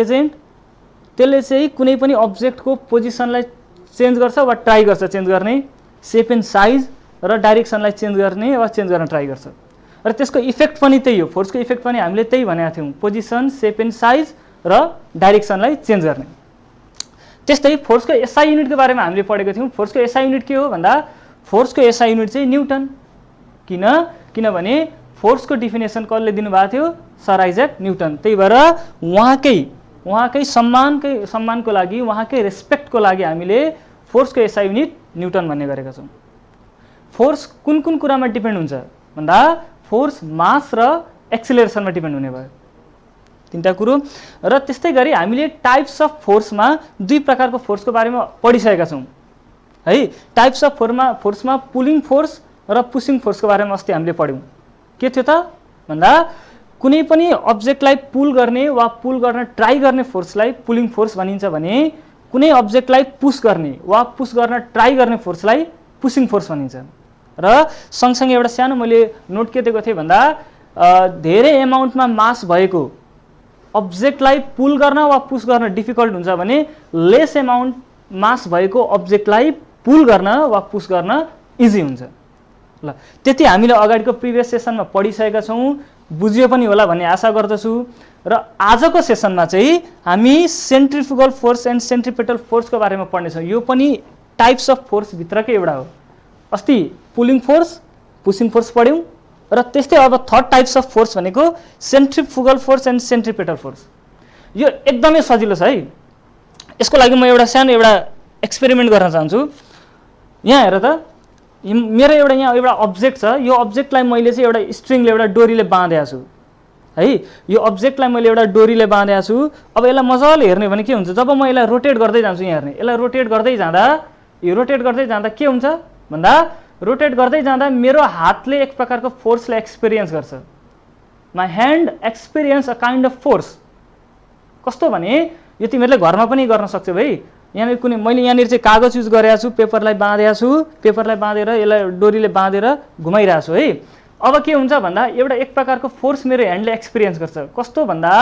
Agent त्यसले चाहिँ कुनै पनि अब्जेक्टको पोजिसनलाई चेन्ज गर्छ वा ट्राई गर्छ चेन्ज गर्ने, सेप एन्ड साइज र डाइरेक्सनलाई चेन्ज गर्ने वा चेन्ज गर्न ट्राई गर्छ। र त्यसको इफेक्ट पनि त्यही हो, फोर्सको इफेक्ट पनि हामीले त्यही भनेका थियौँ, पोजिसन, सेप एन्ड साइज र डाइरेक्सनलाई चेन्ज गर्ने। त्यस्तै फोर्सको एसआई युनिटको बारेमा हामीले पढेको थियौँ। फोर्सको एसआई युनिट के हो भन्दा फोर्सको एसआई युनिट चाहिँ न्युटन। किनभने फोर्सको डिफिनेसन कसले दिनुभएको थियो? Sir Isaac Newton. त्यही भएर उहाँकै सम्मानको लागि, उहाँकै रेस्पेक्टको लागि हामीले फोर्सको एसआई युनिट न्युटन भन्ने गरेका छौँ। फोर्स कुन कुन कुरामा डिपेन्ड हुन्छ भन्दा फोर्स मास र एक्सिलरेसनमा डिपेन्ड हुने भयो, तीनटा कुरो। र त्यस्तै गरी हामीले टाइप्स अफ फोर्समा दुई प्रकारको फोर्सको बारेमा पढिसकेका छौँ है। टाइप्स अफ फोर्समा पुलिङ फोर्स र पुसिङ फोर्सको बारेमा अस्ति हामीले पढ्यौँ। के थियो त भन्दा कुनै पनि अब्जेक्टलाई पुल गर्ने वा पुल गर्न ट्राई गर्ने फोर्सलाई पुलिङ फोर्स भनिन्छ भने कुनै अब्जेक्टलाई पुस गर्ने वा पुस गर्न ट्राई गर्ने फोर्सलाई पुसिङ फोर्स भनिन्छ। र सँगसँगै एउटा सानो मैले नोट के दिएको थिएँ भन्दा धेरै एमाउन्टमा मास भएको अब्जेक्टलाई पुल गर्न वा पुस गर्न डिफिकल्ट हुन्छ भने लेस एमाउन्ट मास भएको अब्जेक्टलाई पुल गर्न वा पुस गर्न इजी हुन्छ। ल त्यति हामीले अगाडिको प्रिभियस सेसनमा पढिसकेका छौँ, बुझियो पनि होला भन्ने आशा गर्दछु। र आजको सेसनमा चाहिँ हामी सेन्ट्रिफ्युगल फोर्स एन्ड सेन्ट्रिपेटल फोर्सको बारेमा पढ्नेछौँ। यो पनि टाइप्स अफ फोर्स भित्रकै एउटा हो। अस्ति पुलिङ फोर्स, पुसिङ फोर्स पढ्यौँ र त्यस्तै अब थर्ड टाइप्स अफ फोर्स भनेको centrifugal force and centripetal force. यो एकदमै सजिलो छ है। यसको लागि म एउटा एक्सपेरिमेन्ट गर्न चाहन्छु। यहाँ हेर त, मेरो यहाँ एउटा अब्जेक्ट छ। यो अब्जेक्टलाई मैले चाहिँ एउटा स्ट्रिङले, एउटा डोरीले बाँधेको छु है। यो अब्जेक्टलाई मैले एउटा डोरीले बाँधेको छु। अब यसलाई मजाले हेर्ने भने के हुन्छ, जब म यसलाई रोटेट गर्दै जान्छु, यहाँ हेर्ने, यसलाई रोटेट गर्दै जाँदा के हुन्छ भन्दा रोटेट गर्दै जाँदा मेरो हातले एक प्रकारको फोर्सलाई एक्सपिरियन्स गर्छ। My hand experience a kind of force. कस्तो भने यो तिमीहरूले घरमा पनि गर्न सक्छौ है। यहाँनिर मैले यहाँनिर चाहिँ कागज युज गरेको छु, पेपरलाई बाँधेको छु, पेपरलाई बाँधेर यसलाई डोरीले बाँधेर घुमाइरहेको छु है। अब के हुन्छ भन्दा एउटा एक प्रकारको फोर्स मेरो ह्यान्डले एक्सपिरियन्स गर्छ। कस्तो भन्दा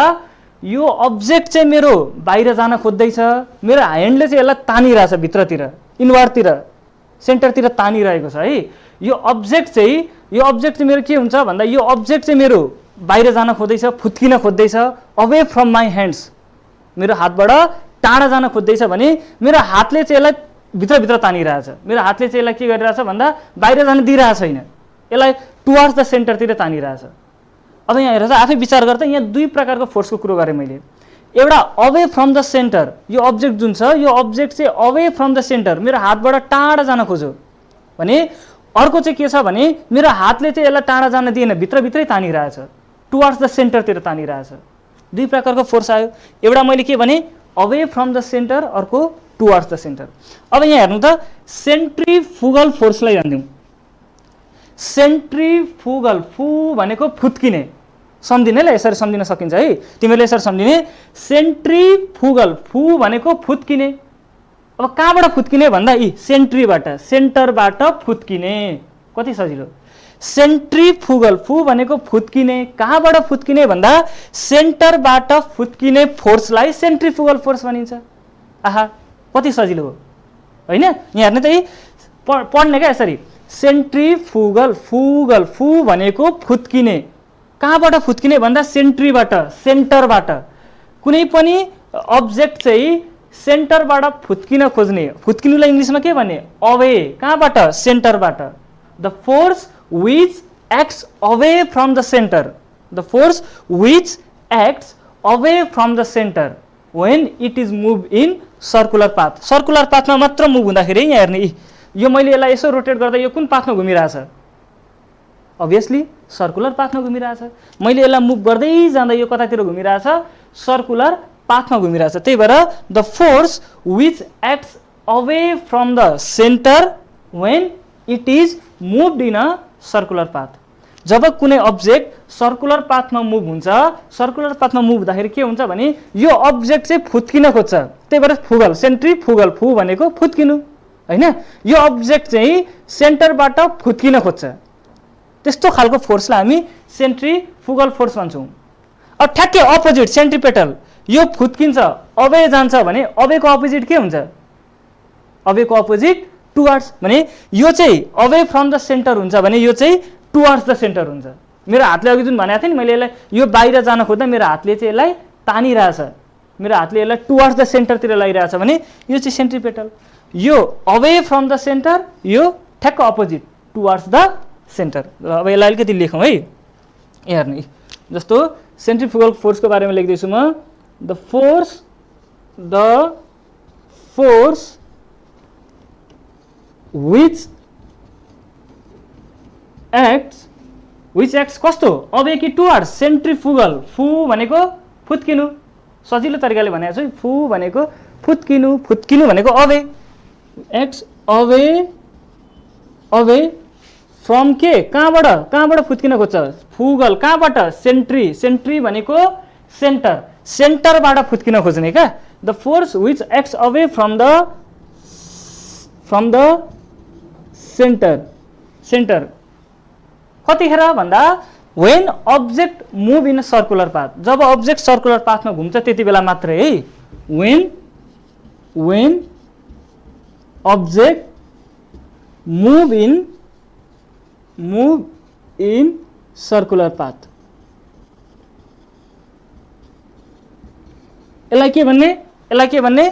यो अब्जेक्ट चाहिँ मेरो बाहिर जान खोज्दैछ, मेरो ह्यान्डले चाहिँ यसलाई तानिरहेछ भित्रतिर, इनवर्डतिर, सेन्टरतिर तानिरहेको छ है। यो अब्जेक्ट चाहिँ मेरो के हुन्छ भन्दा यो अब्जेक्ट चाहिँ मेरो बाहिर जान खोज्दैछ, फुत्किन खोज्दैछ, अवे फ्रम माई ह्यान्ड्स, मेरो हातबाट टाढा जान खोज्दैछ भने मेरो हातले चाहिँ यसलाई भित्रभित्र तानिरहेछ। मेरो हातले चाहिँ यसलाई के गरिरहेछ भन्दा बाहिर जान दिइरहेको छैन, यसलाई टुवर्ड्स द सेन्टरतिर तानिरहेछ। अब यहाँ हेरेर आफै विचार गर्दा यहाँ दुई प्रकारको फोर्सको कुरो गरेँ मैले। एउटा अवे फ्रम द सेन्टर, यो अब्जेक्ट जुन छ यो अब्जेक्ट चाहिँ अवे फ्रम द सेन्टर, मेरो हातबाट टाढा जान खोज्यो भने। अर्को चाहिँ के छ भने मेरो हातले चाहिँ यसलाई टाढा जान दिएन, भित्रभित्रै तानिरहेछ, टुवर्ड्स द सेन्टरतिर तानिरहेछ। दुई प्रकारको फोर्स आयो। एउटा मैले के भने अवे फ्रम द सेन्टर, अर्को टुवर्ड्स द सेन्टर। अब यहाँ हेर्नु त, सेन्ट्रिफ्युगल फोर्सलाई जान्दिउँ। सेन्ट्रिफ्युगल, फु भनेको फुत्किने, सम्झिने ल, यसरी सम्झिन सकिन्छ है, तिमीहरूले यसरी सम्झिने। सेन्ट्रिफ्युगल, फु भनेको फुत्किने। अब कहाँबाट फुत्किने भन्दा सेन्ट्रीबाट, सेन्टरबाट फुत्किने। कति सजिलो। सेन्ट्रिफ्युगल, फु भनेको फुत्किने। कहाँबाट फुत्किने भन्दा सेन्टरबाट फुत्किने फोर्सलाई सेन्ट्रिफ्युगल फोर्स भनिन्छ। आहा, कति सजिलो हो होइन। यहाँ हेर्ने त पढ्ने क्या यसरी, सेन्ट्रिफ्युगल, फु भनेको फुत्किने। कहाँबाट फुत्किने भन्दा सेन्ट्रीबाट, सेन्टरबाट। कुनै पनि अब्जेक्ट चाहिँ सेन्टरबाट फुत्किन खोज्ने, फुत्किनुलाई इङ्ग्लिसमा के भन्ने, अवे। कहाँबाट? सेन्टरबाट। The force which acts away from the center, the force which acts away from the center when it is moved in circular path. Circular पाथमा मात्र मुभ हुँदाखेरि यहाँ हेर्ने, यो मैले यसलाई यसो रोटेट गर्दा यो कुन पाथमा घुमिरहेछ? Obviously circular पाथमा घुमिरहेछ। मैले यसलाई मुभ गर्दै जाँदा यो कतातिर घुमिरहेछ? सर्कुलर पाथमा घुमिरहेछ। त्यही भएर the force which acts away from the center when it is moved in a circular path. जब कुनै अब्जेक्ट सर्कुलर पाथमा मुभ हुन्छ, सर्कुलर पाथमा मुभ हुँदाखेरि के हुन्छ भने यो अब्जेक्ट चाहिँ फुत्किन खोज्छ। त्यही भएर फुगल, सेन्ट्रिफ्युगल, फु भनेको फुत्किनु होइन। यो अब्जेक्ट चाहिँ सेन्टरबाट फुत्किन खोज्छ, त्यस्तो खालको फोर्सलाई हामी सेन्ट्रिफ्युगल फोर्स भन्छौँ। अब ठ्याक्कै अपोजिट सेन्ट्रिपेटल, यो फुत्किन्छ अवे जान्छ भने अवेको अपोजिट के हुन्छ अवेको अपोजिट टुवर्ड्स भने यो चाहिँ अवे फ्रम द सेन्टर हुन्छ भने यो चाहिँ टुवर्ड्स द सेन्टर हुन्छ मेरो हातले अघि जुन भनेको थिएँ नि मैले यसलाई यो बाहिर जान खोज्दा मेरो हातले चाहिँ यसलाई तानिरहेछ मेरो हातले यसलाई टुवर्ड्स द सेन्टरतिर लगिरहेछ भने यो चाहिँ सेन्ट्रिपेटल यो अवे फ्रम द सेन्टर यो ठ्याक्क अपोजिट टुवर्ड्स द सेन्टर अब यसलाई अलिकति लेखौँ है हेर्नु जस्तो सेन्ट्रिफ्युगल फोर्सको बारेमा लेख्दैछु म द फोर्स which acts कस्तो अवे कि टुवर्ड्स सेन्ट्रिफ्युगल फु भनेको फुत्किनु सजिलो तरिकाले भनेको छु फु भनेको फुत्किनु फुत्किनु भनेको अवे एक्स अवे फ्रम के कहाँबाट फुत्किन खोज्छ फुगल कहाँबाट सेन्ट्री भनेको सेन्टरबाट फुत्किन खोज्ने क्या the force which acts away from the centre कतिखेर भन्दा when object move in circular path जब अब्जेक्ट सर्कुलर पाथमा घुम्छ त्यति बेला मात्रै है when object move in circular path यसलाई के भन्ने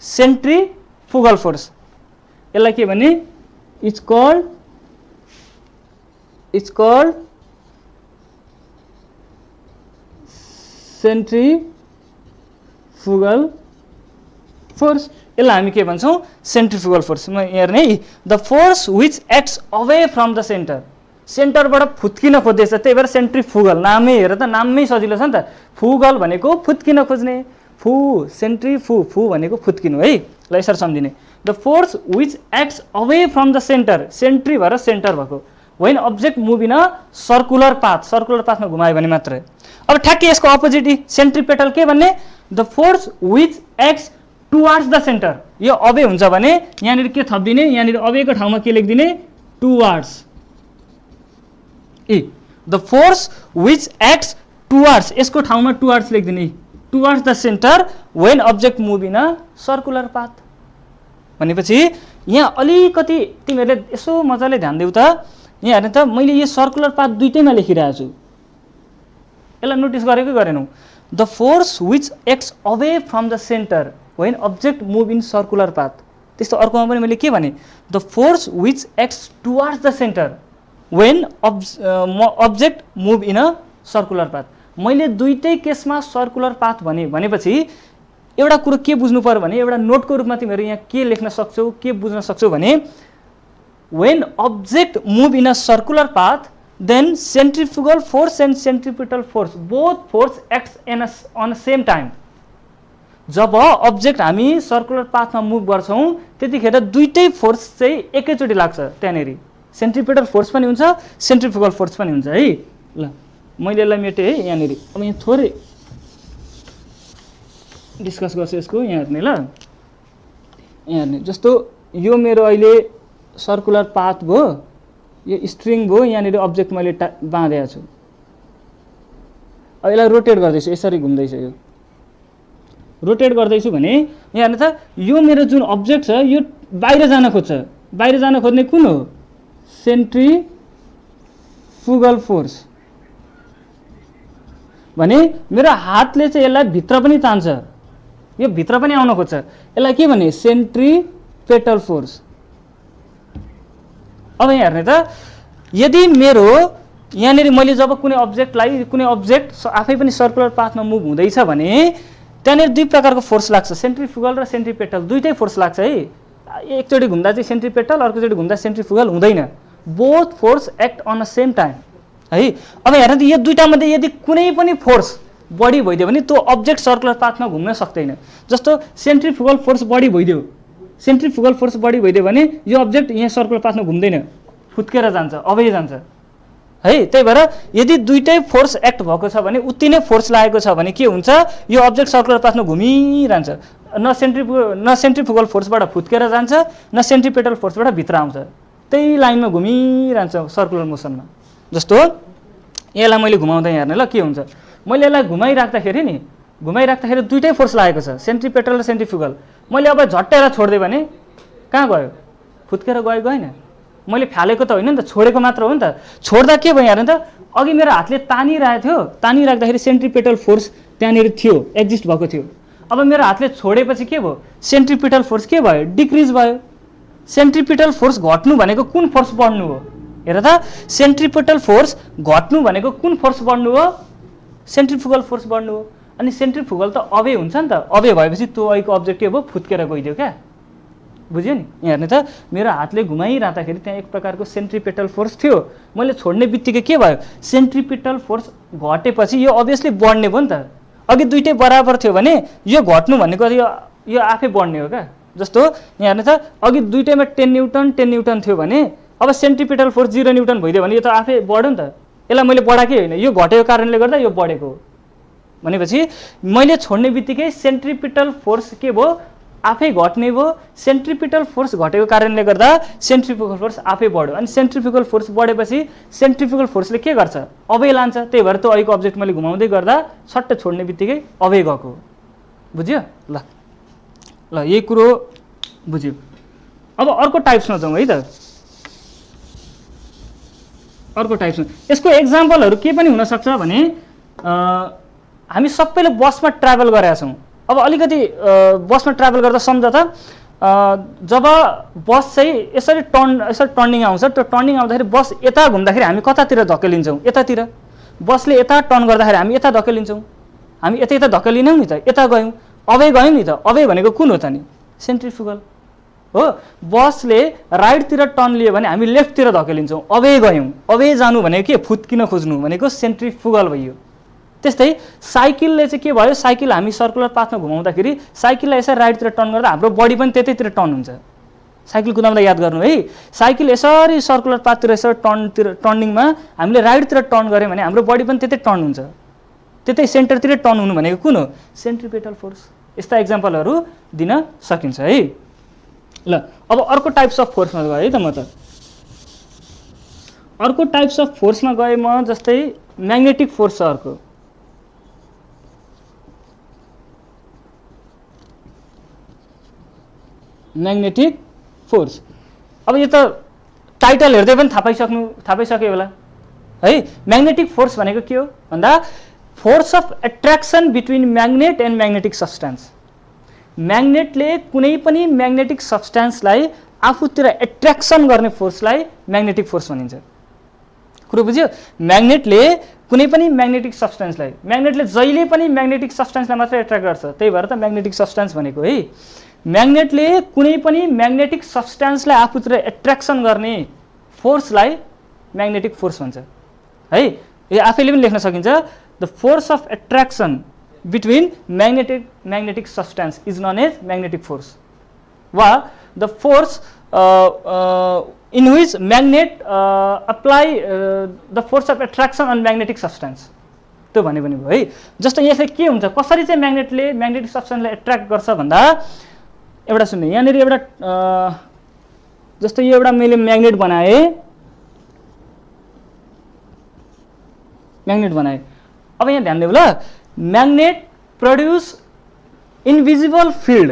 सेन्ट्रिफ्युगल फोर्स यसलाई के भन्ने it's called सेन्ट्रिफ्युगल फोर्स यसलाई हामी के भन्छौँ सेन्ट्रिफ्युगल फोर्स म हेर्ने है the force which acts away from the सेन्टरबाट फुत्किन खोज्दैछ त्यही भएर सेन्ट्रिफ्युगल नामै हेर त नामै सजिलो छ नि त फुगल भनेको फुत्किन खोज्ने फु भनेको फुत्किनु है ल यसरी सम्झिने the force which acts away from the centre भएर सेन्टर भएको when object move in circular पाथमा घुमायो भने मात्रै अब ठ्याक्कै यसको अपोजिट सेन्ट्रिपेटल के भन्ने the force which acts towards the centre यो अवे हुन्छ भने यहाँनिर के थपिदिने यहाँनिर अवेको ठाउँमा के लेखिदिने towards the force which acts towards यसको ठाउँमा टुवर्ड्स लेखिदिने towards the centre when object move in circular path भनेपछि यहाँ अलिकति तिमीहरूले यसो मजाले ध्यान देऊ त यहाँ हेर्नु त मैले यो सर्कुलर पाथ दुईटैमा लेखिरहेको छु यसलाई नोटिस गरेकै गरेनौ the force which acts away from the centre when object move in circular path त्यस्तो अर्कोमा पनि मैले के भने the force which acts towards the centre when object move in circular path मैले दुईटै केसमा सर्कुलर पाथ भनेपछि एउटा कुरो के बुझ्नु पर्यो भने एउटा नोटको रूपमा तिमीहरू यहाँ के लेख्न सक्छौ के बुझ्न सक्छौ भने when object move in a circular path then centrifugal force and centripetal force both force acts on same time जब अब्जेक्ट हामी सर्कुलर पाथमा मुभ गर्छौँ त्यतिखेर दुईटै फोर्स चाहिँ एकैचोटि लाग्छ त्यहाँनिर सेन्ट्रिपिटल फोर्स पनि हुन्छ सेन्ट्रिफ्युगल फोर्स पनि हुन्छ है ल मैले यसलाई मेटेँ है यहाँनिर अब यहाँ थोरै डिस्कस गर्छु यसको यहाँ हेर्ने ल यहाँ हेर्ने जस्तो यो मेरो अहिले सर्कुलर पाथ भयो यो स्ट्रिङ भयो यहाँनिर अब्जेक्ट मैले बाँधेको छु अब यसलाई रोटेट गर्दैछु यसरी घुम्दैछ यो रोटेट गर्दैछु भने यहाँ हेर्नु त यो मेरो जुन अब्जेक्ट छ यो बाहिर जान खोज्ने कुन हो सेन्ट्रिफ्युगल फोर्स भने मेरो हातले चाहिँ यसलाई भित्र पनि तान्छ यो भित्र पनि आउन खोज्छ यसलाई के भने सेन्ट्रिपेटल फोर्स अब यहाँ हेर्ने त यदि मेरो यहाँनिर मैले जब कुनै अब्जेक्ट आफै पनि सर्कुलर पाथमा मुभ हुँदैछ भने त्यहाँनिर दुई प्रकारको फोर्स लाग्छ सेन्ट्रिफ्युगल र सेन्ट्रिपेटल दुईटै फोर्स लाग्छ है एकचोटि घुम्दा चाहिँ सेन्ट्रिपेटल अर्कोचोटि घुम्दा सेन्ट्रिफ्युगल हुँदैन both force act on a same time है अब हेर्नु त यो दुईटा मध्ये यदि कुनै पनि फोर्स बढी भइदियो भने त्यो अब्जेक्ट सर्कुलर पाथमा घुम्न सक्दैन जस्तो सेन्ट्रिफ्युगल फोर्स बढी भइदियो भने यो अब्जेक्ट यहाँ सर्कुलर पाथमा घुम्दैन फुत्केर जान्छ अबै जान्छ है त्यही भएर यदि दुईटै फोर्स एक्ट भएको छ भने उति नै फोर्स लागेको छ भने के हुन्छ यो अब्जेक्ट सर्कुलर पाथमा घुमिरहन्छ न सेन्ट्रिफ्युगल फोर्सबाट फुत्केर जान्छ न सेन्ट्रिपेटल फोर्सबाट भित्र आउँछ त्यही लाइनमा घुमिरहन्छ सर्कुलर मोसनमा जस्तो यसलाई मैले घुमाउँदै हेर्ने ल के हुन्छ मैले यसलाई घुमाइराख्दाखेरि नि घुमाइराख्दाखेरि दुईटै फोर्स लागेको छ, सेन्ट्रिपेटल र सेन्ट्रिफ्युगल। मैले अब झट्टेर छोड्दिएँ भने कहाँ गयो? फुत्केर गयो, गएन? मैले फालेको त होइन नि त, छोडेको मात्र हो नि त। छोड्दा के भयो हेर्नु त, अघि मेरो हातले तानिरहेको थियो, तानिराख्दाखेरि सेन्ट्रिपेटल फोर्स त्यहाँनिर थियो, एक्जिस्ट भएको थियो। अब मेरो हातले छोडेपछि के भयो? सेन्ट्रिपेटल फोर्स के भयो? डिक्रिज भयो। सेन्ट्रिपेटल फोर्स घट्नु भनेको कुन फोर्स बढ्नु हो? हेर त, सेन्ट्रिपेटल फोर्स घट्नु भनेको कुन फोर्स बढ्नु हो? सेन्ट्रिफ्युगल फोर्स बढ्नु हो। अनि सेन्ट्रिफ्युगल त अवे हुन्छ नि त, अवे भएपछि त्यो अहिलेको अब्जेक्ट के भयो? फुत्केर गइदियो क्या। बुझ्यो नि? यहाँ हेर्नु त, मेरो हातले घुमाइराख्दाखेरि त्यहाँ एक प्रकारको सेन्ट्रिपेटल फोर्स थियो, मैले छोड्ने बित्तिकै के भयो? सेन्ट्रिपेटल फोर्स घटेपछि यो अभियसली बढ्ने भयो नि त। अघि दुईटै बराबर थियो भने यो घट्नु भनेको यो आफै बढ्ने हो क्या। जस्तो यहाँ हेर्नु त, अघि दुईटैमा 10 न्युटन थियो भने अब सेन्ट्रिपेटल फोर्स 0 न्युटन भइदियो भने यो त आफै बढ्यो नि त। यसलाई मैले बढाएकै होइन, यो घटेको कारणले गर्दा यो बढेको हो। भनेपछि मैले छोड्ने बित्तिकै सेन्ट्रिपेटल फोर्स के भयो? आफै घट्ने भयो। सेन्ट्रिपेटल फोर्स घटेको कारणले गर्दा सेन्ट्रिफ्युगल फोर्स आफै बढ्यो। अनि सेन्ट्रिफ्युगल फोर्स बढेपछि सेन्ट्रिफ्युगल फोर्सले के गर्छ? अवे लान्छ। त्यही भएर त्यो अहिलेको अब्जेक्ट मैले घुमाउँदै गर्दा सट्ट छोड्ने बित्तिकै अवे गएको। बुझ्यो? ल ल, यही कुरो बुझ्यो। अब अर्को टाइप्समा जाउँ है त। अर्को टाइप्समा यसको एक्जाम्पलहरू के पनि हुनसक्छ भने हामी सबैले बसमा ट्राभल गरेका छौँ। अब अलिकति बसमा ट्राभल गर्दा सम्झ त, जब बस चाहिँ यसरी टर्निङ आउँछ, त्यो टर्निङ आउँदाखेरि बस यता घुम्दाखेरि हामी कतातिर धकेलिन्छौँ? यतातिर। बसले यता टर्न गर्दाखेरि हामी यता धकेलिन्छौँ, हामी यता यता धकेलिनौँ नि त, यता गयौँ, अवे गयौँ नि त। अवे भनेको कुन हो त नि? सेन्ट्रिफ्युगल हो। बसले राइटतिर टर्न लियो भने हामी लेफ्टतिर धकेलिन्छौँ, अवे गयौँ। अवे जानु भनेको के? फुत्किन खोज्नु भनेको सेन्ट्रिफ्युगल भयो। त्यस्तै साइकलले चाहिँ के भयो? साइकल हामी सर्कुलर पाथमा घुमाउँदाखेरि साइकललाई यसरी राइटतिर टर्न गर्दा हाम्रो बडी पनि त्यतैतिर टर्न हुन्छ। साइकल कुदाउँदा याद गर्नु है, साइकल यसरी सर्कुलर पाथतिर यसरी टर्निङमा हामीले राइटतिर टर्न गऱ्यौँ भने हाम्रो बडी पनि त्यतै टर्न हुन्छ। त्यतै सेन्टरतिर टर्न हुनु भनेको कुन हो? Centripetal force. यस्ता एक्जाम्पलहरू दिन सकिन्छ है। ल, अब अर्को टाइप्स अफ फोर्समा गएँ है त म त। अर्को टाइप्स अफ फोर्समा गएँ म, जस्तै म्याग्नेटिक फोर्स छ अर्को। Magnetic force. अब यो त टाइटल हेर्दै पनि थाहा पाइसक्यो होला है। म्याग्नेटिक फोर्स भनेको के हो भन्दा force of attraction between magnet and magnetic substance. म्याग्नेटले कुनै पनि म्याग्नेटिक सब्सटेन्सलाई आफूतिर एट्र्याक्सन गर्ने फोर्सलाई म्याग्नेटिक फोर्स भनिन्छ। कुरो बुझ्यो? म्याग्नेटले कुनै पनि म्याग्नेटिक सब्सटेन्सलाई, म्याग्नेटले जहिले पनि म्याग्नेटिक सब्सटेन्सलाई मात्र एट्र्याक्ट गर्छ, त्यही भएर त म्याग्नेटिक सब्सटेन्स भनेको है। म्याग्नेटले कुनै पनि म्याग्नेटिक सब्सटेन्सलाई आफूतिर एट्र्याक्सन गर्ने फोर्सलाई म्याग्नेटिक फोर्स भन्छ है। यो आफैले पनि लेख्न सकिन्छ, the force of attraction between magnetic substance is known as magnetic force, वा the force in which magnet apply the force of attraction on magnetic substance, त्यो भने पनि भयो है। जस्तो यसले के हुन्छ, कसरी चाहिँ म्याग्नेटले म्याग्नेटिक सब्सटेन्सलाई एट्र्याक्ट गर्छ भन्दा, एउटा सुन्ने, यहाँनिर एउटा जस्तो यो एउटा मैले म्याग्नेट बनाएँ। अब यहाँ ध्यान दिनु ल, म्याग्नेट प्रोड्युस इन्भिजिबल फिल्ड।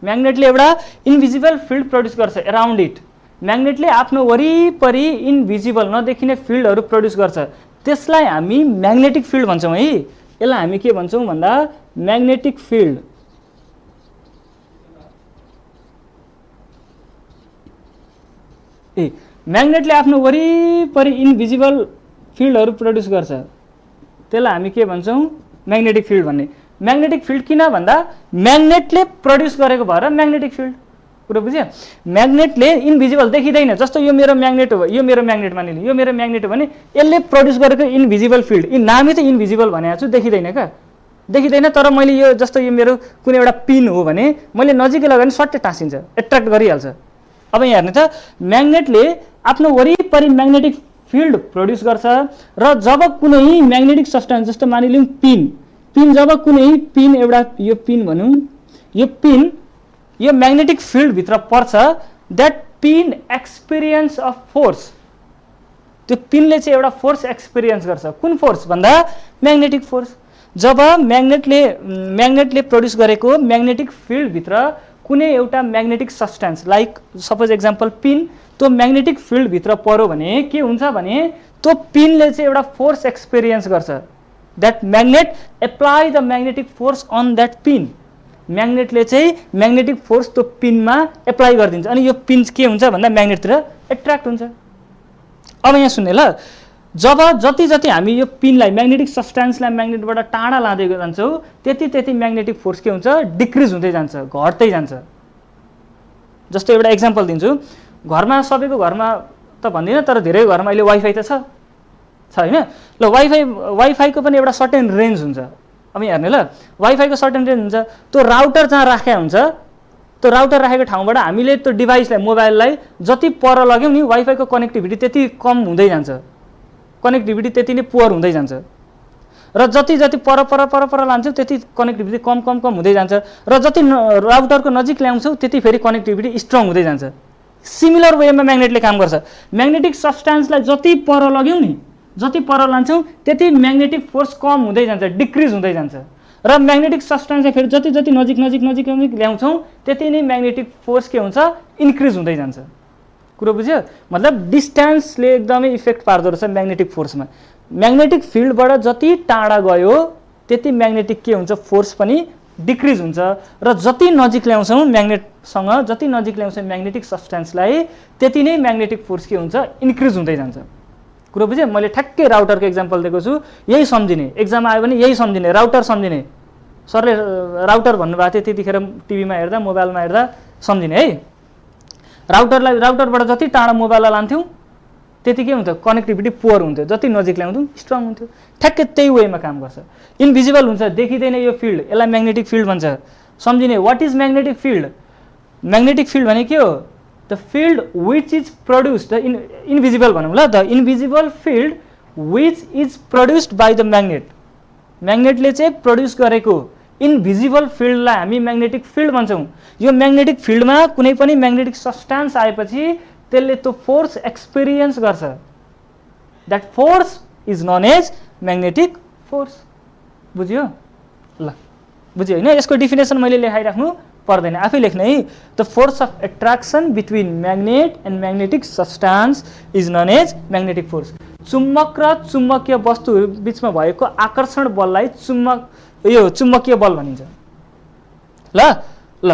म्याग्नेटले एउटा इन्भिजिबल फिल्ड प्रोड्युस गर्छ एराउन्ड इट। म्याग्नेटले आफ्नो वरिपरि इन्भिजिबल नदेखिने फिल्डहरू प्रोड्युस गर्छ, त्यसलाई हामी म्याग्नेटिक फिल्ड भन्छौँ है। यसलाई हामी के भन्छौँ भन्दा म्याग्नेटिक फिल्ड। म्याग्नेटले आफ्नो वरिपरि इन्भिजिबल फिल्डहरू प्रोड्युस गर्छ, त्यसलाई हामी के भन्छौँ? म्याग्नेटिक फिल्ड भन्ने। म्याग्नेटिक फिल्ड किन भन्दा म्याग्नेटले प्रोड्युस गरेको भएर म्याग्नेटिक फिल्ड। कुरो बुझ्यो? म्याग्नेटले इन्भिजिबल देखिँदैन। जस्तो यो मेरो म्याग्नेट हो, यो मेरो म्याग्नेट मानिलिनु, यो मेरो म्याग्नेट हो भने यसले प्रोड्युस गरेको इन्भिजिबल फिल्ड, यी नामै त इन्भिजिबल भनेको छु, देखिँदैन क्या, देखिँदैन। तर मैले यो जस्तो यो मेरो कुनै एउटा पिन हो भने मैले नजिकै लगायो भने सट्टै टाँसिन्छ, एट्र्याक्ट गरिहाल्छ। अब यहाँ हेर्नु त, म्याग्नेटले आफ्नो वरिपरि म्याग्नेटिक फिल्ड प्रोड्युस गर्छ, र जब कुनै म्याग्नेटिक सब्सटेन्स, जस्तो मानिलिउँ पिन, जब कुनै पिन, एउटा यो पिन भनौँ, यो पिन यो म्याग्नेटिक फिल्डभित्र पर्छ, that pin experience of force. त्यो पिनले चाहिँ एउटा फोर्स एक्सपिरियन्स गर्छ। कुन फोर्स भन्दा म्याग्नेटिक फोर्स। जब म्याग्नेटले प्रड्युस गरेको म्याग्नेटिक फिल्डभित्र कुनै एउटा magnetic substance like suppose example pin, त्यो म्याग्नेटिक फिल्डभित्र पर्यो भने के हुन्छ भने त्यो पिनले चाहिँ एउटा फोर्स एक्सपिरियन्स गर्छ। That magnet apply the magnetic force on that pin. म्याग्नेटले चाहिँ म्याग्नेटिक फोर्स त्यो पिनमा एप्लाई गरिदिन्छ अनि यो पिन के हुन्छ भन्दा म्याग्नेटतिर एट्र्याक्ट हुन्छ। अब यहाँ सुन्ने ल, जब जति जति हामी यो पिनलाई म्याग्नेटिक सब्स्टेन्सलाई म्याग्नेटबाट टाढा लाँदै जान्छौँ त्यति त्यति म्याग्नेटिक फोर्स के हुन्छ डिक्रिज हुँदै जान्छ, घट्दै जान्छ। जस्तो एउटा एक्जाम्पल दिन्छु, घरमा सबैको घरमा त भन्दिनँ तर धेरै घरमा अहिले वाइफाई त छ होइन। ल वाइफाईको पनि एउटा सर्टेन रेन्ज हुन्छ। अब यहाँ हेर्ने ल, वाइफाईको सर्टेन रेन्ज हुन्छ, त्यो राउटर जहाँ राखेको हुन्छ त्यो राउटर राखेको ठाउँबाट हामीले त्यो डिभाइसलाई मोबाइललाई जति पर लग्यौँ नि वाइफाईको कनेक्टिभिटी त्यति कम हुँदै जान्छ, कनेक्टिभिटी त्यति नै पुवर हुँदै जान्छ र जति जति पर पर पर पर लान्छौँ त्यति कनेक्टिभिटी कम कम कम हुँदै जान्छ र जति राउटरको नजिक ल्याउँछौँ त्यति फेरि कनेक्टिभिटी स्ट्रङ हुँदै जान्छ। सिमिलर वेमा म्याग्नेटले काम गर्छ। म्याग्नेटिक सब्स्टेन्सलाई जति पर लग्यौँ नि, जति पर लान्छौँ त्यति म्याग्नेटिक फोर्स कम हुँदै जान्छ, डिक्रिज हुँदै जान्छ र म्याग्नेटिक सब्स्टेन्सलाई फेरि जति जति नजिक नजिक नजिक नजिक ल्याउँछौँ त्यति नै म्याग्नेटिक फोर्स के हुन्छ इन्क्रिज हुँदै जान्छ। कुरो बुझ्यो? मतलब डिस्टेन्सले एकदमै इफेक्ट पार्दो रहेछ म्याग्नेटिक फोर्समा। म्याग्नेटिक फिल्डबाट जति टाढा गयो त्यति म्याग्नेटिक के हुन्छ फोर्स पनि डिक्रिज हुन्छ र जति नजिक ल्याउँछौँ म्याग्नेटसँग, जति नजिक ल्याउँछौँ म्याग्नेटिक सब्स्टेन्सलाई त्यति नै म्याग्नेटिक फोर्स के हुन्छ इन्क्रिज हुँदै जान्छ। कुरो बुझ्यो? मैले ठ्याक्कै राउटरको एक्जाम्पल दिएको छु, यही सम्झिने, एक्जाम आयो भने यही सम्झिने, राउटर सम्झिने। सरले राउटर भन्नुभएको थियो त्यतिखेर टिभीमा हेर्दा मोबाइलमा हेर्दा सम्झिने है। राउटरबाट जति टाढा मोबाइललाई लान्थ्यौँ त्यति के हुन्थ्यो कनेक्टिभिटी पुवर हुन्थ्यो, जति नजिक ल्याउँथ्यौँ स्ट्रङ हुन्थ्यो। ठ्याक्कै त्यही वेमा काम गर्छ। इन्भिजिबल हुन्छ, देखिँदैन यो फिल्ड, यसलाई म्याग्नेटिक फिल्ड भन्छ। सम्झिने, what is magnetic field? Magnetic field भने के हो? The field which is produced, the invisible भनौँ ल, the invisible field which is produced by the magnet. म्याग्नेटले चाहिँ प्रड्युस गरेको इन्भिजिबल फिल्डलाई हामी म्याग्नेटिक फिल्ड भन्छौँ। यो म्याग्नेटिक फिल्डमा कुनै पनि म्याग्नेटिक सब्स्टेन्स आएपछि त्यसले त्यो फोर्स एक्सपिरियन्स गर्छ। That force is known as magnetic force. बुझ्यो? ल बुझ्यो होइन? यसको डिफिनेसन मैले लेखाइराख्नु पर्दैन, आफै लेख्ने है। The force of attraction between magnet and magnetic substance is known as magnetic force. चुम्बक र चुम्बकीय वस्तुहरू बिचमा भएको आकर्षण बललाई चुम्बकीय बल भनिन्छ। ल ल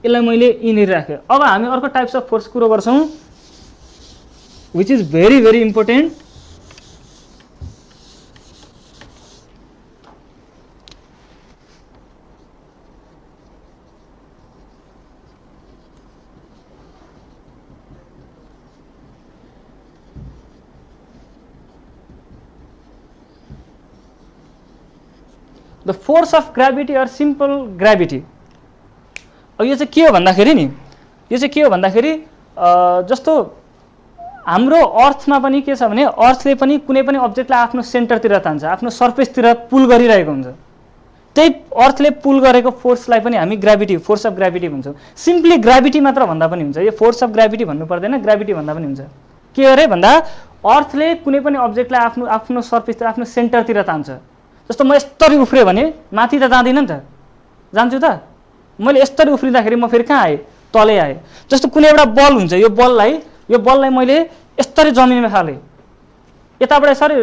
यसलाई मैले यिनीहरू राखेँ। अब हामी अर्को टाइप्स अफ फोर्स कुरो गर्छौँ which is very very important. The force of gravity or simple gravity. अब यो चाहिँ के हो भन्दाखेरि नि, यो चाहिँ के हो भन्दाखेरि जस्तो हाम्रो अर्थमा पनि के छ भने अर्थले पनि कुनै पनि अब्जेक्टलाई आफ्नो सेन्टरतिर तान्छ, आफ्नो सर्फेसतिर पुल गरिरहेको हुन्छ। त्यही अर्थले पुल गरेको फोर्सलाई पनि हामी ग्राभिटी, फोर्स अफ ग्राभिटी भन्छौँ। सिम्पली ग्राभिटी मात्र भन्दा पनि हुन्छ, यो फोर्स अफ ग्राभिटी भन्नु पर्दैन, ग्राभिटी भन्दा पनि हुन्छ। के अरे भन्दा अर्थले कुनै पनि अब्जेक्टलाई आफ्नो सर्फेसतिर, आफ्नो सेन्टरतिर तान्छ। जस्तो म यस्तरी उफ्रेँ भने माथि त जाँदिनँ नि त, जान्छु त? मैले यस्तरी उफ्रिँदाखेरि म फेरि कहाँ आएँ? तलै आएँ। जस्तो कुनै एउटा बल हुन्छ, यो बललाई मैले यस्तरी जमिनमा फालेँ, यताबाट यसरी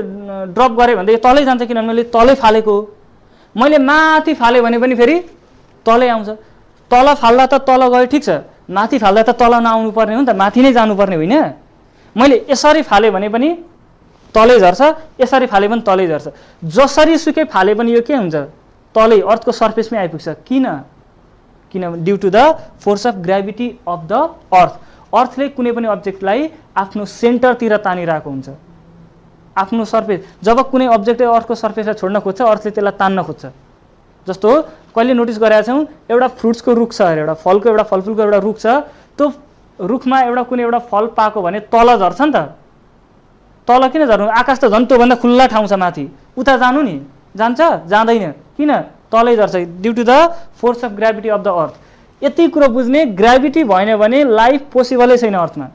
ड्रप गरेँ भने यो तलै जान्छ, किनभने मैले तलै फालेको। मैले माथि फालेँ भने पनि फेरि तलै आउँछ। तल फाल्दा त तल गयो ठिक छ, माथि फाल्दा त तल नआउनु पर्ने हो नि त, माथि नै जानुपर्ने होइन। मैले यसरी फालेँ भने पनि तलै झर्छ, यसरी फाले पनि तलै झर्छ। जसरी सुकै फाले पनि यो के हुन्छ? तलै अर्थको सर्फेसमै आइपुग्छ। किनभने due to the force of gravity of the earth. अर्थले कुनै पनि अब्जेक्टलाई आफ्नो सेन्टरतिर तानिरहेको हुन्छ, आफ्नो सर्फेस। जब कुनै अब्जेक्टले अर्थको सर्फेसलाई छोड्न खोज्छ अर्थले त्यसलाई तान्न खोज्छ। जस्तो कहिले नोटिस गरेका छौँ, एउटा फ्रुट्सको रुख छ अरे, एउटा फलफुलको एउटा रुख छ, त्यो रुखमा कुनै एउटा फल पाएको भने तल झर्छ नि त। तल किन झर्नु? आकाश त झन् त्योभन्दा खुल्ला ठाउँ छ, माथि उता जानु नि जान्छ? जाँदैन। किन? तलै झर्छ, due to the force of gravity of the earth. यति कुरो बुझ्ने, ग्राभिटी भएन भने लाइफ पोसिबलै छैन अर्थमा।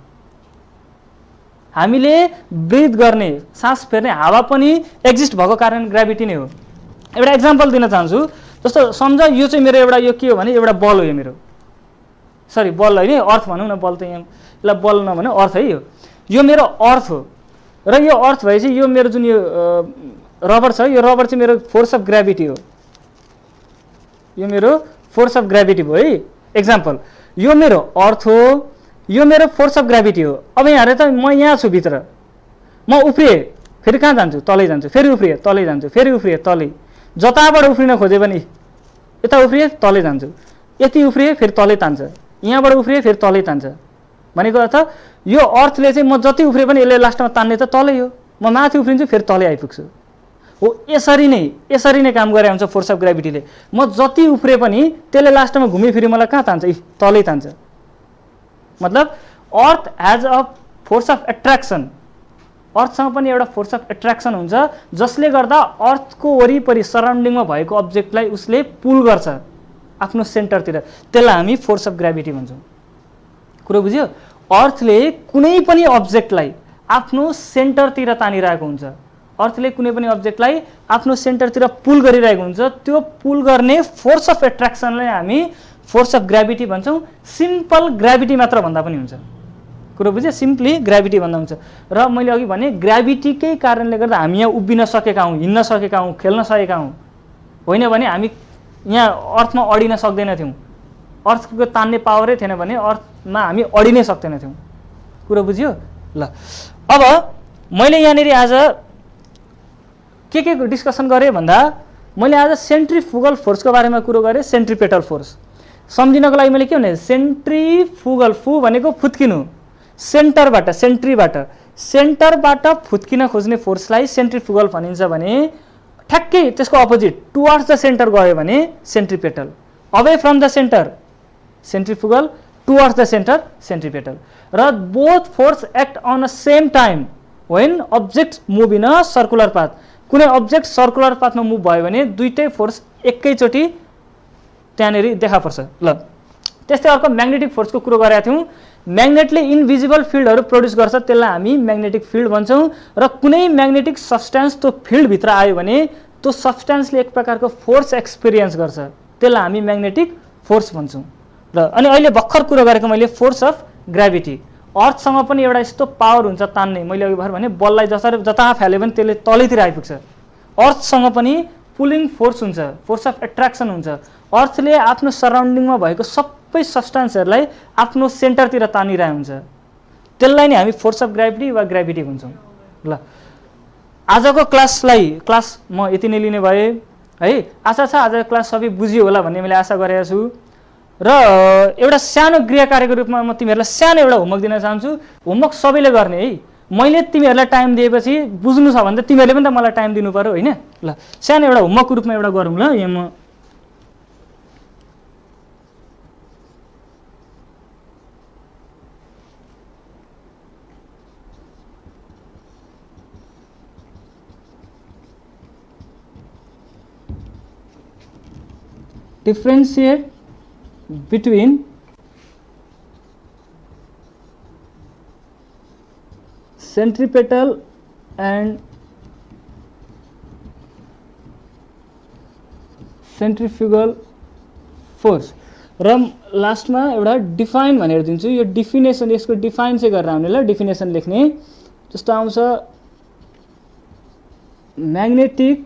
हामीले ब्रिथ गर्ने, सास फेर्ने हावा पनि एक्जिस्ट भएको कारण ग्राभिटी नै हो। एउटा एक्जाम्पल दिन चाहन्छु। जस्तो सम्झ यो चाहिँ मेरो एउटा यो के हो भने एउटा बल हो, यो मेरो सरी बल होइन अर्थ भनौँ न, बल त यहाँ यसलाई बल नभनौँ अर्थ है, यो मेरो अर्थ हो र यो अर्थ भएपछि यो मेरो जुन यो रबर छ, यो रबर चाहिँ मेरो फोर्स अफ ग्राभिटी हो, यो मेरो फोर्स अफ ग्राभिटी भयो है एक्जाम्पल। यो मेरो अर्थ हो, यो मेरो फोर्स अफ ग्राभिटी हो। अब यहाँ हेरेर त म यहाँ छु भित्र, म उफ्रिएँ फेरि कहाँ जान्छु, तलै जान्छु, फेरि उफ्रिएँ तलै जान्छु, फेरि उफ्रिएँ तलै, जताबाट उफ्रिन खोजे पनि यता उफ्रिएँ तलै जान्छु, यति उफ्रिएँ फेरि तलै तान्छ, यहाँबाट उफ्रिएँ फेरि तलै तान्छ। भनेको अर्थ यो अर्थले चाहिँ म जति उफ्रिए पनि यसले लास्टमा तान्ने त तलै हो, म माथि उफ्रिन्छु फेरि तलै आइपुग्छु। हो यसरी नै काम गरे हुन्छ फोर्स अफ ग्राभिटीले। म जति उफ्रे पनि त्यसले लास्टमा घुमिफिरी मलाई कहाँ तान्छ, तलै तान्छ। मतलब earth has a force of attraction, अर्थसँग पनि एउटा फोर्स अफ एट्र्याक्सन हुन्छ जसले गर्दा अर्थको वरिपरि सराउन्डिङमा भएको अब्जेक्टलाई उसले पुल गर्छ आफ्नो सेन्टरतिर, त्यसलाई हामी फोर्स अफ ग्राभिटी भन्छौँ। कुरो बुझ्यो? अर्थले कुनै पनि अब्जेक्टलाई आफ्नो सेन्टरतिर तानिरहेको हुन्छ, अर्थले कुनै पनि अब्जेक्टलाई आफ्नो सेन्टरतिर पुल गरिरहेको हुन्छ, त्यो पुल गर्ने फोर्स अफ एट्र्याक्सनलाई हामी फोर्स अफ ग्राभिटी भन्छौँ। सिम्पल ग्राभिटी मात्र भन्दा पनि हुन्छ। कुरो बुझ्यो? सिम्पली ग्राभिटी भन्दा हुन्छ। र मैले अघि भने ग्राभिटीकै कारणले गर्दा हामी यहाँ उभिन सकेका हौँ, हिँड्न सकेका हौँ, खेल्न सकेका हौँ, होइन भने हामी यहाँ अर्थमा अडिन सक्दैन थियौँ। अर्थको तान्ने पावरै थिएन भने अर्थमा हामी अडिनै सक्दैन थियौँ। कुरो बुझ्यो? ल अब मैले यहाँनिर आज के डिस्कसन गरेँ भन्दा मैले आज सेन्ट्रिफुगल फोर्सको बारेमा कुरो गरेँ। सेन्ट्रिपेटल फोर्स सम्झिनको लागि मैले के भने सेन्ट्रिफुगल, फु भनेको फुत्किनु, सेन्टरबाट सेन्टरबाट फुत्किन खोज्ने फोर्सलाई सेन्ट्रिफुगल भनिन्छ भने ठ्याक्कै त्यसको अपोजिट टुवर्ड्स द सेन्टर गयो भने centripetal, away from the centre centrifugal, towards the centre centripetal. र both force act on a same time when object move in a circular path. कुनै अब्जेक्ट सर्कुलर पाथमा मुभ भयो भने दुईटै फोर्स एकैचोटि त्यहाँनिर देखा पर्छ। ल त्यस्तै अर्को म्याग्नेटिक फोर्सको कुरो गरेका थियौँ। म्याग्नेटले इन्भिजिबल फिल्डहरू प्रड्युस गर्छ, त्यसलाई हामी म्याग्नेटिक फिल्ड भन्छौँ। र कुनै म्याग्नेटिक सब्सटेन्स त्यो फिल्डभित्र आयो भने त्यो सब्सटेन्सले एक प्रकारको फोर्स एक्सपिरियन्स गर्छ, त्यसलाई हामी म्याग्नेटिक फोर्स भन्छौँ। र अनि अहिले भर्खर कुरो गरेको मैले फोर्स अफ ग्राभिटी, अर्थसँग पनि एउटा यस्तो पावर हुन्छ तान्ने। मैले अघि भर्खर भने बललाई जता फ्याल्यो भने त्यसले तलैतिर आइपुग्छ। अर्थसँग पनि पुलिङ फोर्स हुन्छ, फोर्स अफ एट्र्याक्सन हुन्छ। अर्थले आफ्नो सराउन्डिङमा भएको सबै सब्सटेन्सहरूलाई आफ्नो सेन्टरतिर तानिरहेको हुन्छ, त्यसलाई नै हामी फोर्स अफ ग्राभिटी वा ग्राभिटी भन्छौँ। ल आजको क्लास म यति नै लिने भए है। आशा छ आजको क्लास सबै बुझियो होला भन्ने मैले आशा गरेको छु। र एउटा सानो गृह कार्यको रूपमा म तिमीहरूलाई सानो एउटा होमवर्क दिन चाहन्छु। होमवर्क सबैले गर्ने है। मैले तिमीहरूलाई टाइम दिएपछि बुझ्नु छ भने त तिमीहरूले पनि त मलाई टाइम दिनु पर्यो होइन। ल सानो एउटा होमवर्कको रूपमा एउटा गरौँ ल। यहाँ म differentiate between centripetal and centrifugal force। र लास्टमा एउटा डिफाइन भनेर दिन्छु। यो डिफिनेसन, यसको डिफाइन चाहिँ गरेर आउने ल। डिफिनेसन लेख्ने जस्तो आउँछ magnetic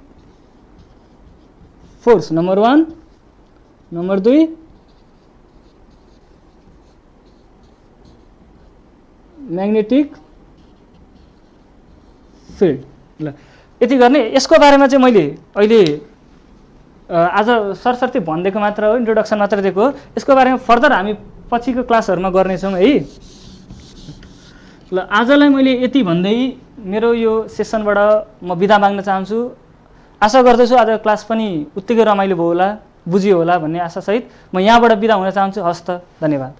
force number 1, number 2 magnetic field. ल यति गर्ने। यसको बारेमा चाहिँ मैले अहिले आज सरसर्ती भनिदिएको मात्र हो, इन्ट्रोडक्सन मात्र दिएको हो। यसको बारेमा फर्दर हामी पछिको क्लासहरूमा गर्नेछौँ है। ल आजलाई मैले यति भन्दै मेरो यो सेसनबाट म बिदा माग्न चाहन्छु। आशा गर्दछु आज क्लास पनि उत्तिकै रमाइलो भयो होला, बुझियो होला भन्ने आशासहित म यहाँबाट बिदा हुन चाहन्छु। हस्त, धन्यवाद।